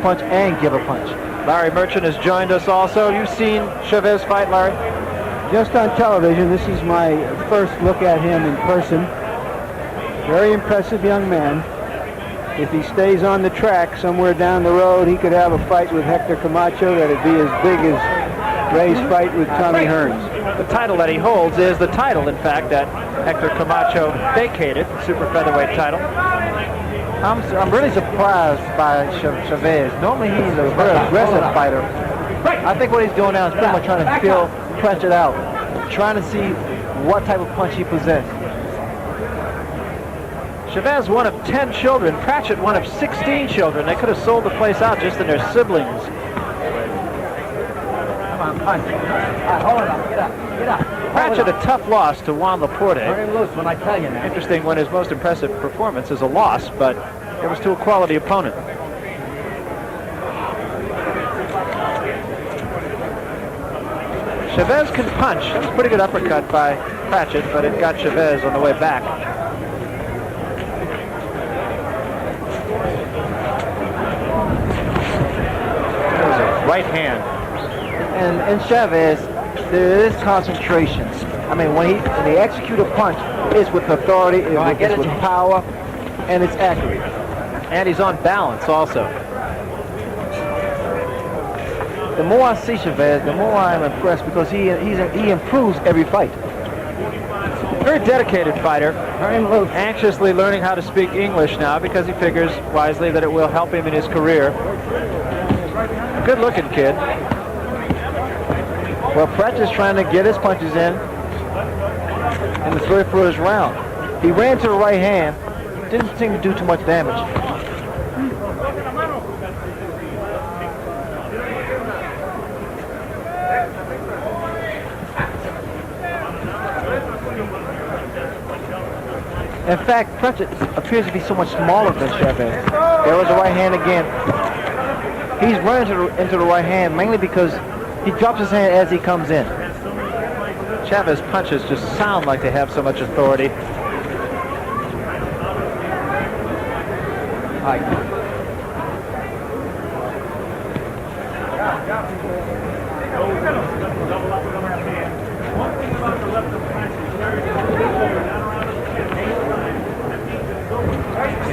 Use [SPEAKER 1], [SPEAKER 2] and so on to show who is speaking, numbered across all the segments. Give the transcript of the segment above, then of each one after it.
[SPEAKER 1] punch and give a punch.
[SPEAKER 2] Larry Merchant has joined us also. You've seen Chavez fight, Larry?
[SPEAKER 3] Just on television. This is my first look at him in person. Very impressive young man. If he stays on the track somewhere down the road, he could have a fight with Hector Camacho that'd be as big as Ray's fight with Tommy Hearns.
[SPEAKER 2] The title that he holds is the title, in fact, that Hector Camacho vacated, the super featherweight title.
[SPEAKER 1] I'm really surprised by Chavez. Normally he's a very aggressive fighter. I think what he's doing now is pretty much trying to feel Pratchett out, trying to see what type of punch he possesses.
[SPEAKER 2] Chavez, one of 10 children. Pratchett, one of 16 children. They could have sold the place out just in their siblings.
[SPEAKER 1] Come on, punch. Hold on, get up.
[SPEAKER 2] Pratchett, a tough loss to Juan Laporte.
[SPEAKER 1] Turn him loose when I tell you now.
[SPEAKER 2] Interesting when his most impressive performance is a loss, but it was to a quality opponent. Chavez can punch. That was a pretty good uppercut by Pratchett, but it got Chavez on the way back. Right hand.
[SPEAKER 1] And Chavez, there is concentration. I mean, when they execute a punch, it's with authority, it's with power, and it's accurate.
[SPEAKER 2] And he's on balance also.
[SPEAKER 1] The more I see Chavez, the more I'm impressed because he improves every fight.
[SPEAKER 2] Very dedicated fighter. Anxiously learning how to speak English now because he figures wisely that it will help him in his career. Good-looking kid.
[SPEAKER 1] Well, Pratchett's trying to get his punches in the very first round. He ran to the right hand, didn't seem to do too much damage. In fact, Pratchett appears to be so much smaller than Chavez. There was a right hand again. He's running into the right hand mainly because he drops his hand as he comes in.
[SPEAKER 2] Chavez punches just sound like they have so much authority.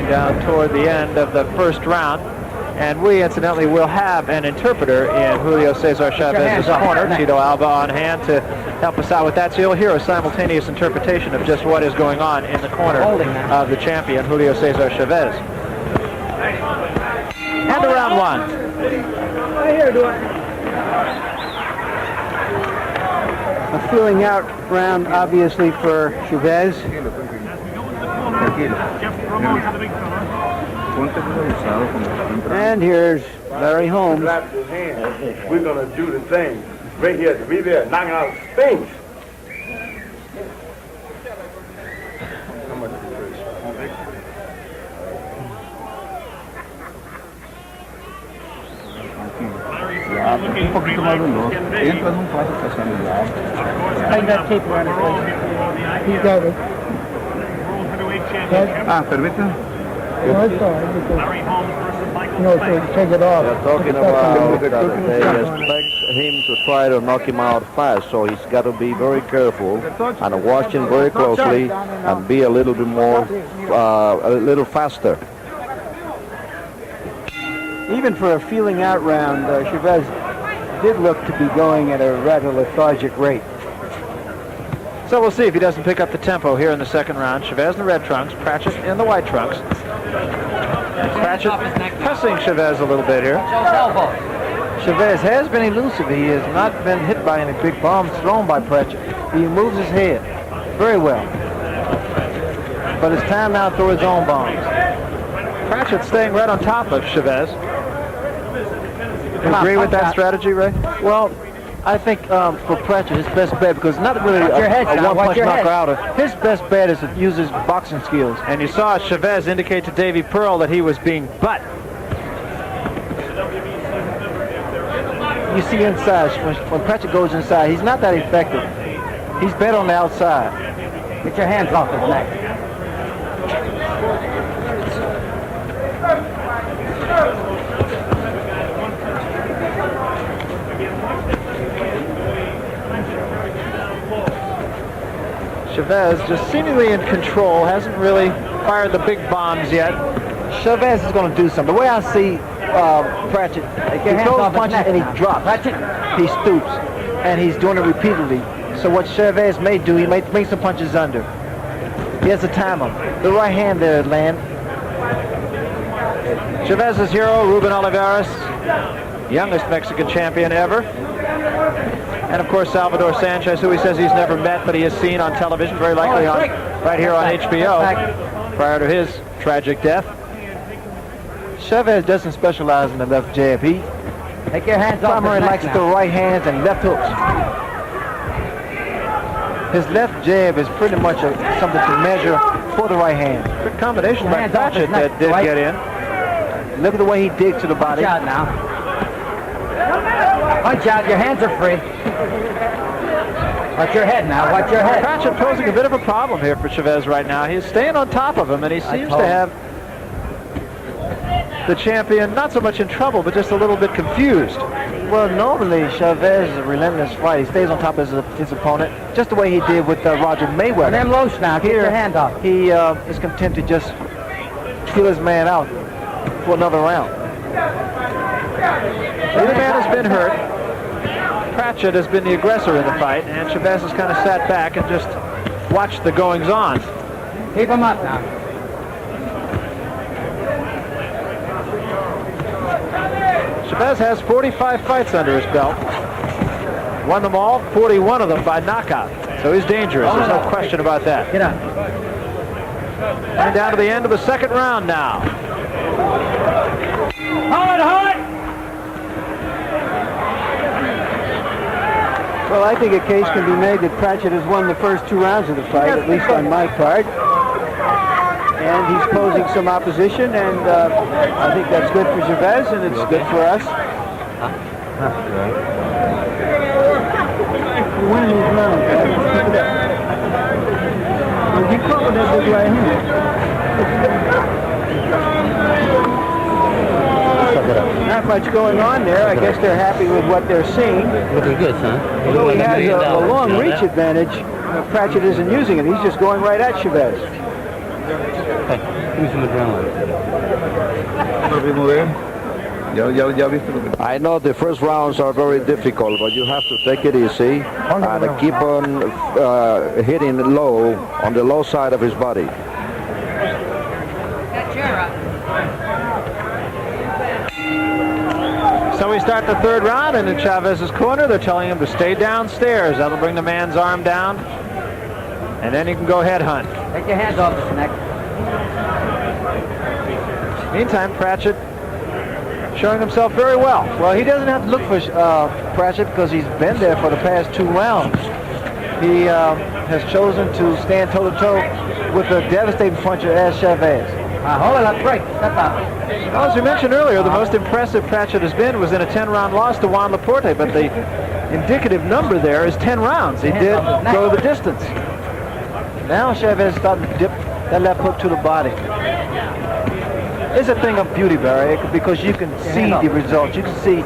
[SPEAKER 2] Down toward the end of the first round. And we, incidentally, will have an interpreter in Julio Cezar Chavez's corner. Tito Alba on hand to help us out with that. So you'll hear a simultaneous interpretation of just what is going on in the corner of the champion, Julio Cezar Chavez. And to round one.
[SPEAKER 3] A feeling out round, obviously, for Chavez. And here's Larry Holmes.
[SPEAKER 4] We're going to do the thing. Right here, be there, knocking out things. How much is this?
[SPEAKER 5] Un poquito más veloz. Entras un paso pasando el lado.
[SPEAKER 3] I got tape around his leg. He's got it.
[SPEAKER 5] Permítame.
[SPEAKER 3] No, it's all right, because, so take it off.
[SPEAKER 6] They're talking about that they expect him to try to knock him out fast, so he's got to be very careful and watch him very closely and be a little bit more, a little faster.
[SPEAKER 3] Even for a feeling out round, Chavez did look to be going at a rather lethargic rate.
[SPEAKER 2] So we'll see if he doesn't pick up the tempo here in the second round. Chavez in the red trunks, Pratchett in the white trunks. Pratchett pressing Chavez a little bit here.
[SPEAKER 1] Chavez has been elusive. He has not been hit by any big bombs thrown by Pratchett. He moves his head very well. But it's time now to throw his own bombs.
[SPEAKER 2] Pratchett staying right on top of Chavez. You agree with that strategy, Ray?
[SPEAKER 1] Well, I think for Pratchett, his best bet, because not really a one-punch knocker-outer, his best bet is to use his boxing skills.
[SPEAKER 2] And you saw Chavez indicate to Davy Pearl that he was being butt.
[SPEAKER 1] You see inside, when Pratchett goes inside, he's not that effective. He's better on the outside. Get your hands off his neck.
[SPEAKER 2] Chavez just seemingly in control, hasn't really fired the big bombs yet.
[SPEAKER 1] Chavez is going to do something. The way I see Pratchett, he throws punches and he drops. He stoops, and he's doing it repeatedly. So what Chavez may do, he may bring some punches under. He has to time him. The right hand there, land.
[SPEAKER 2] Chavez's hero, Ruben Olivares, youngest Mexican champion ever. And of course Salvador Sanchez, who he says he's never met, but he has seen on television, very likely on right here on HBO, prior to his tragic death.
[SPEAKER 1] Chavez doesn't specialize in the left jab. He
[SPEAKER 7] Take your hands off.
[SPEAKER 1] primarily likes to throw right hands and left hooks. His left jab is pretty much something to measure for the right hand.
[SPEAKER 2] Good combination by
[SPEAKER 7] Hands off his
[SPEAKER 2] Pratchett
[SPEAKER 7] neck,
[SPEAKER 2] that did
[SPEAKER 7] Dwight.
[SPEAKER 2] get in.
[SPEAKER 1] Look at the way he digs to the body.
[SPEAKER 7] Watch out now. Watch out, your hands are free. Watch your head now, watch your head.
[SPEAKER 2] Pratchett posing a bit of a problem here for Chavez right now. He's staying on top of him, and he seems to have the champion not so much in trouble, but just a little bit confused.
[SPEAKER 1] Well, normally Chavez is a relentless fight. He stays on top of his opponent, just the way he did with Roger Mayweather.
[SPEAKER 7] And them loose now, get your hands off.
[SPEAKER 1] He is content to just kill his man out for another round.
[SPEAKER 2] Neither man has been hurt. Pratchett has been the aggressor in the fight, and Chavez has kind of sat back and just watched the goings-on.
[SPEAKER 7] Keep him up now.
[SPEAKER 2] Chavez has 45 fights under his belt. Won them all, 41 of them by knockout. So he's dangerous, there's no question about that.
[SPEAKER 7] Get up.
[SPEAKER 2] Coming down to the end of the second round now.
[SPEAKER 7] Hold it!
[SPEAKER 3] Well, I think a case can be made that Pratchett has won the first 2 rounds of the fight, at least on my part. And he's posing some opposition, and I think that's good for Chavez, and it's good for us. You're winning these rounds, guys. Keep it up. Well, you covered that big right hand. Not much going on there. I guess they're happy with what they're seeing.
[SPEAKER 7] Looking good, son.
[SPEAKER 3] Though he has a long reach advantage, Pratchett isn't using it. He's just going right at Chavez.
[SPEAKER 7] Hey, give me some adrenaline.
[SPEAKER 6] I know the first rounds are very difficult, but you have to take it easy and keep on hitting low, on the low side of his body.
[SPEAKER 2] So we start the third round, and in Chavez's corner, they're telling him to stay downstairs. That'll bring the man's arm down, and then he can go headhunt.
[SPEAKER 7] Take your hands off his neck.
[SPEAKER 2] Meantime, Pratchett showing himself very well.
[SPEAKER 1] Well, he doesn't have to look for Pratchett because he's been there for the past 2 rounds. He has chosen to stand toe-to-toe with a devastating puncher as Chavez.
[SPEAKER 7] Hold it up, break. Step out.
[SPEAKER 2] Well, as we mentioned earlier, the most impressive Pratchett has been was in a 10-round loss to Juan Laporte, but the indicative number there is 10 rounds. He did go the distance.
[SPEAKER 1] Now Chavez is starting to dip that left hook to the body. It's a thing of beauty, Barry, because you can see the results. You can see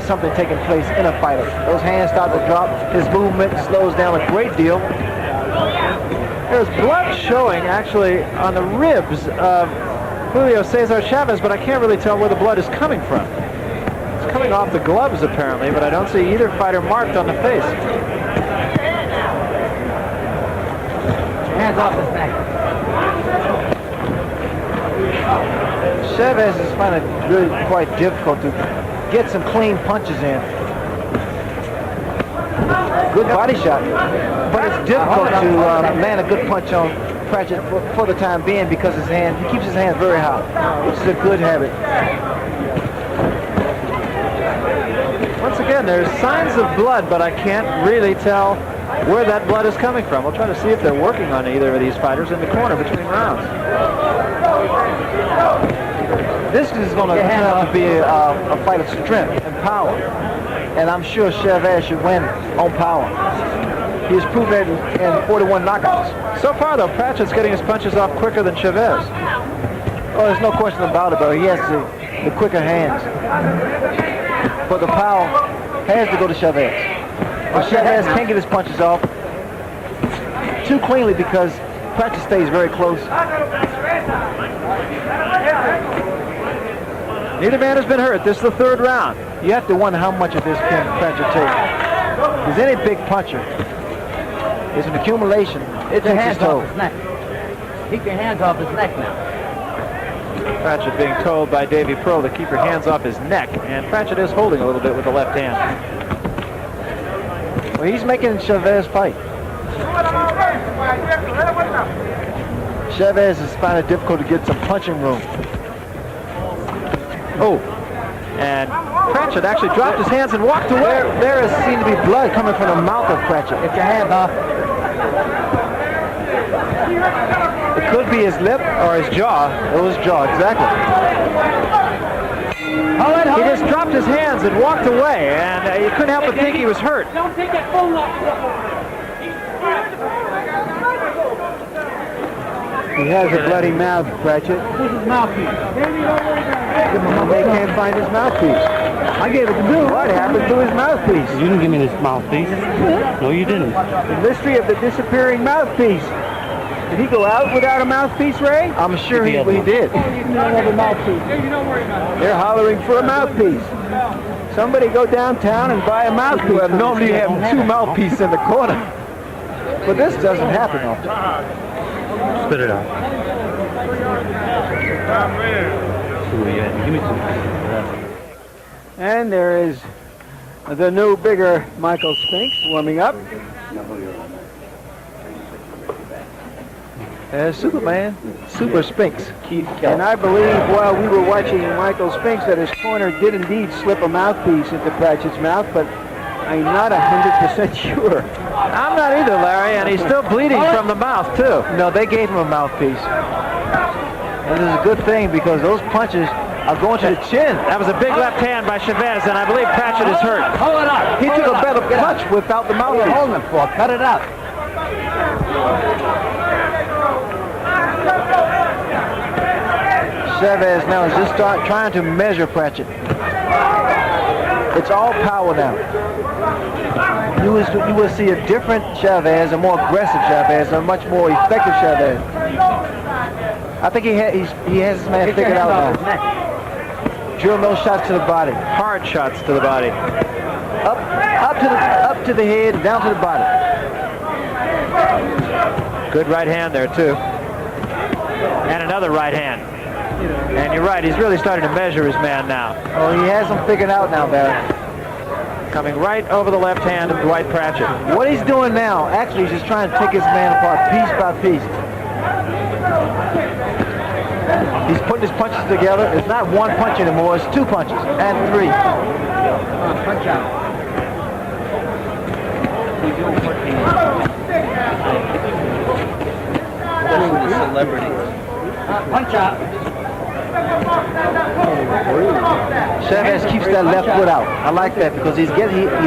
[SPEAKER 1] something taking place in a fighter. Those hands start to drop. His movement slows down a great deal.
[SPEAKER 2] There's blood showing, actually, on the ribs of Julio Cezar Chavez, but I can't really tell where the blood is coming from. It's coming off the gloves, apparently, but I don't see either fighter marked on the face.
[SPEAKER 7] Hands off his neck.
[SPEAKER 1] Chavez is finding it really quite difficult to get some clean punches in. Good body shot, but it's difficult to land a good punch on Pratchett for the time being because he keeps his hands very high, which is a good habit.
[SPEAKER 2] Once again, there's signs of blood, but I can't really tell where that blood is coming from. We'll try to see if they're working on either of these fighters in the corner between rounds.
[SPEAKER 1] This is going to turn out to be a fight of strength and power. And I'm sure Chavez should win on power. He's proven it in 41 knockouts.
[SPEAKER 2] So far, though, Pratchett's getting his punches off quicker than Chavez.
[SPEAKER 1] Oh, there's no question about it, though. He has the quicker hands. But the power has to go to Chavez. But Chavez can't get his punches off. 2 too cleanly because Pratchett stays very close.
[SPEAKER 2] Neither man has been hurt. This is the third round.
[SPEAKER 1] You have to wonder how much of this can Pratchett take. Because any big puncher is an accumulation. It
[SPEAKER 7] Keep your
[SPEAKER 1] takes its
[SPEAKER 7] hands
[SPEAKER 1] toll.
[SPEAKER 7] off his neck. Keep your hands off his neck now.
[SPEAKER 2] Pratchett being told by Davey Pearl to keep your hands off his neck, and Pratchett is holding a little bit with the left hand.
[SPEAKER 1] Well, he's making Chavez fight. Chavez is finding it difficult to get some punching room.
[SPEAKER 2] Oh, and Pratchett actually dropped his hands and walked away.
[SPEAKER 1] There seems to be blood coming from the mouth of Pratchett.
[SPEAKER 7] Get your hands off.
[SPEAKER 1] It could be his lip or his jaw. It was jaw, exactly.
[SPEAKER 2] He just dropped his hands and walked away, and you couldn't help but think he was hurt.
[SPEAKER 8] Don't take that phone off.
[SPEAKER 3] He has a bloody mouth, Pratchett.
[SPEAKER 8] Where's his mouthpiece?
[SPEAKER 3] They can't find his mouthpiece. I gave it to Bill. What happened to his mouthpiece?
[SPEAKER 7] You didn't give me this mouthpiece. No, you didn't.
[SPEAKER 3] The mystery of the disappearing mouthpiece. Did he go out without a mouthpiece, Ray?
[SPEAKER 1] I'm sure he did.
[SPEAKER 3] They're hollering for a mouthpiece. Somebody go downtown and buy a mouthpiece.
[SPEAKER 1] Well, normally you have two mouthpieces in the corner. But this doesn't happen often.
[SPEAKER 7] Spit it out. Give me some.
[SPEAKER 3] And there is the new, bigger Michael Spinks warming up.
[SPEAKER 1] Superman, Super Spinks.
[SPEAKER 3] And I believe while we were watching Michael Spinks that his corner did indeed slip a mouthpiece into Pratchett's mouth, but I'm not 100% sure.
[SPEAKER 2] I'm not either, Larry, and he's still bleeding from the mouth, too.
[SPEAKER 1] No, they gave him a mouthpiece. And this is a good thing because those punches are going to the chin.
[SPEAKER 2] That was a big left hand by Chavez, and I believe Pratchett is hurt.
[SPEAKER 7] Hold it up.
[SPEAKER 1] He took a better punch without the
[SPEAKER 7] What are you
[SPEAKER 1] mouthpiece.
[SPEAKER 7] holding it for? Cut it out.
[SPEAKER 1] Chavez now is just trying to measure Pratchett. It's all power now. You will see a different Chavez, a more aggressive Chavez, a much more effective Chavez. I think he has his man
[SPEAKER 7] Get your
[SPEAKER 1] figured
[SPEAKER 7] hands
[SPEAKER 1] out
[SPEAKER 7] off his
[SPEAKER 1] now.
[SPEAKER 7] neck.
[SPEAKER 1] Drill those shots to the body.
[SPEAKER 2] Hard shots to the body.
[SPEAKER 1] Up to the head, down to the body.
[SPEAKER 2] Good right hand there, too. And another right hand. And you're right, he's really starting to measure his man now.
[SPEAKER 1] Oh, he has him figured out now, Barry.
[SPEAKER 2] Coming right over the left hand of Dwight Pratchett.
[SPEAKER 1] What he's doing now, actually, he's just trying to take his man apart piece by piece. He's putting his punches together. It's not one punch anymore, it's two punches and three.
[SPEAKER 7] Punch out. Punch out.
[SPEAKER 1] Chavez keeps that left foot out. I like that because he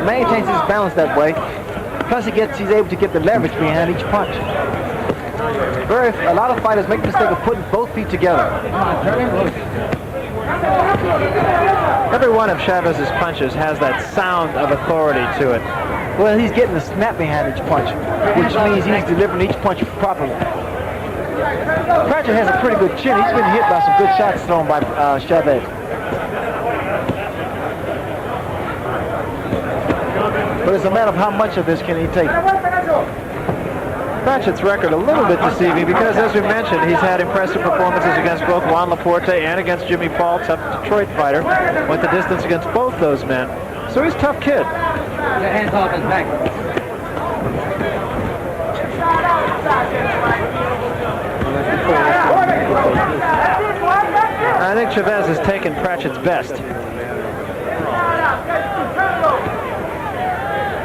[SPEAKER 1] maintains his balance that way. Plus he's able to get the leverage behind each punch. A lot of fighters make the mistake of putting both feet together.
[SPEAKER 2] Every one of Chavez's punches has that sound of authority to it.
[SPEAKER 1] Well, he's getting the snap behind each punch, which means he's delivering each punch properly. Pratchett has a pretty good chin. He's been hit by some good shots thrown by Chavez. But it's a matter of how much of this can he take.
[SPEAKER 2] Pratchett's record a little bit deceiving because, as we mentioned, he's had impressive performances against both Juan Laporte and against Jimmy Paul, tough Detroit fighter. Went the distance against both those men. So he's a tough kid.
[SPEAKER 7] Get your hands off his neck.
[SPEAKER 2] I think Chavez has taken Pratchett's best.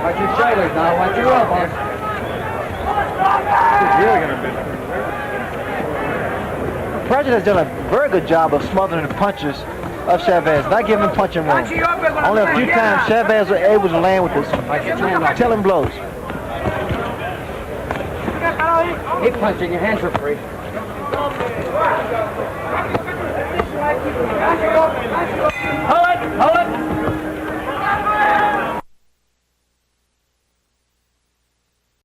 [SPEAKER 7] Watch your shoulders now. Watch your elbows.
[SPEAKER 1] Pratchett has done a very good job of smothering the punches of Chavez, not giving him punching room. Only a few times Chavez was able to land with his telling blows.
[SPEAKER 7] Keep punching. Your hands are free.
[SPEAKER 8] Hold it! Hold it!